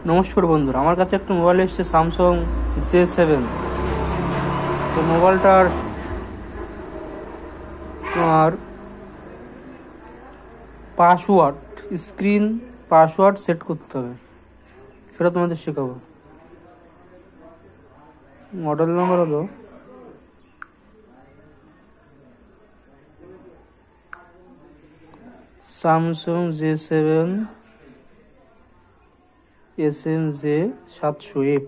নমস্কার বন্ধুরা, আমার কাছে একটা মোবাইল এসেছে স্যামসাং J7। তো মোবাইলটার তোমার পাসওয়ার্ড, স্ক্রিন পাসওয়ার্ড সেট করতে হবে, সেটা তোমাদের শেখাবো। মডেল নাম্বার হলো স্যামসাং J7 SMJ 700F।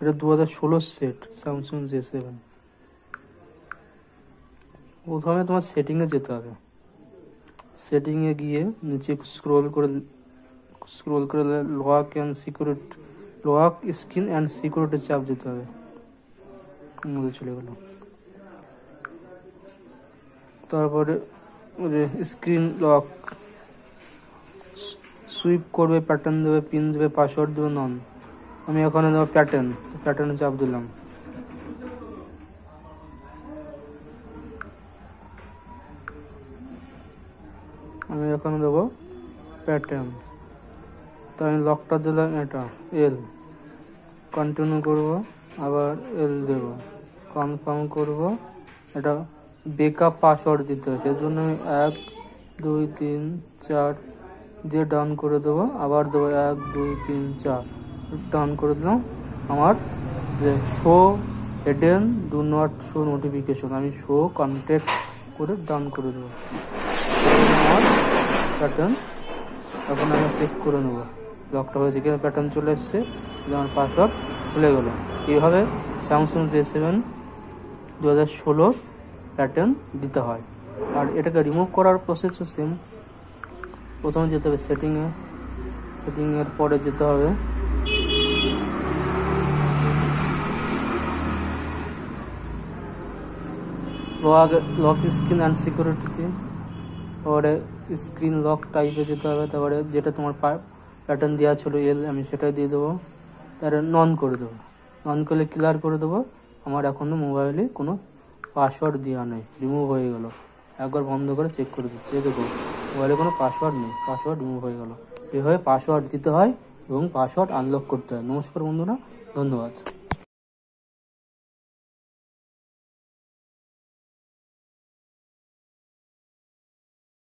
এটা 2016 সেট স্যামসাং J7। প্রথমে তোমার সেটিংয়ে যেতে হবে। সেটিংয়ে গিয়ে নিচে স্ক্রোল করে লক স্ক্রিন অ্যান্ড সিকিউরিটি চাপ দিতে হবে। মধ্যে চলে গেল। তারপরে স্ক্রিন লক সুইপ করবে, প্যাটার্ন দেবে, পিন দেবে, পাসওয়ার্ড দেবে, নন। আমি এখানে দেবো প্যাটার্নে চাপ দিলাম। আমি এখানে দেবো প্যাটার্ন। তো আমি লকটা দিলাম এটা এল, কন্টিনিউ করব, আবার এল দেব, কনফার্ম করব। এটা বেকআপ পাসওয়ার্ড দিতে হবে, সেজন্য আমি 1 2 3 4 দিয়ে ডান করে দেবো। আবার দেবো 1 2 3 4 ডান করে দিলাম। আমার যে show hidden do not show notification, আমি শো কন্ট্যাক্ট করে ডান করে দেবো। আমার প্যাটার্ন এখন আমি চেক করে নেবো লকটা হয়েছে কিনা। প্যাটার্ন চলে এসছে, আমার পাসওয়ার্ড খুলে গেল। এইভাবে স্যামসাং J7 2016 প্যাটার্ন দিতে হয়। আর এটাকে রিমুভ করার প্রসেসও সেম। প্রথমে যেতে হবে সেটিংয়ের পরে যেতে হবে লক স্ক্রিন অ্যান্ড সিকিউরিটিতে, তারপরে স্ক্রিন লক টাইপে যেতে হবে। তারপরে যেটা তোমার প্যাটার্ন দেওয়া ছিল এল, আমি সেটাই দিয়ে দেবো। তারপরে নন করে দেবো। নন করলে ক্লিয়ার করে দেবো। আমার এখনও মোবাইলে কোনো পাসওয়ার্ড দেওয়া নেই, রিমুভ হয়ে গেল। একবার বন্ধ করে চেক করে দিচ্ছি, দেখো মোবাইলে কোনো পাসওয়ার্ড নেই, পাসওয়ার্ড রিমুভ হয়ে গেল। এভাবে পাসওয়ার্ড দিতে হয় এবং পাসওয়ার্ড আনলক করতে হয়। নমস্কার বন্ধুরা, ধন্যবাদ।